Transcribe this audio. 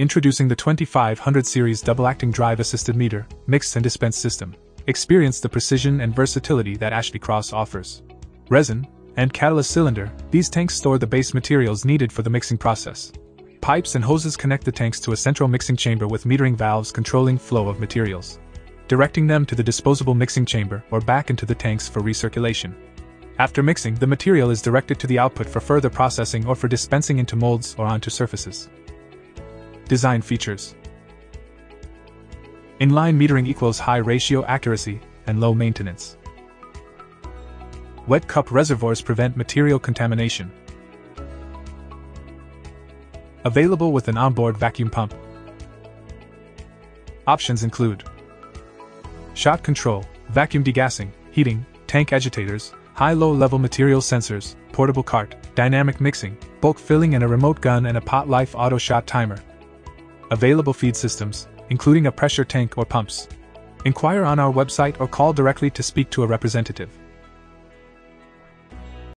Introducing the 2500 series double-acting drive-assisted meter, mix and dispense system. Experience the precision and versatility that Ashley Cross offers. Resin and catalyst cylinder, these tanks store the base materials needed for the mixing process. Pipes and hoses connect the tanks to a central mixing chamber with metering valves controlling flow of materials, directing them to the disposable mixing chamber or back into the tanks for recirculation. After mixing, the material is directed to the output for further processing or for dispensing into molds or onto surfaces. Design features. INLINE metering equals high ratio accuracy and low maintenance. Wet cup reservoirs prevent material contamination. Available with an onboard vacuum pump. Options include shot control, vacuum degassing, heating, tank agitators, high-low level material sensors, portable cart, dynamic mixing, bulk filling and a remote gun and a pot life auto shot timer. Available feed systems, including a pressure tank or pumps. Inquire on our website or call directly to speak to a representative.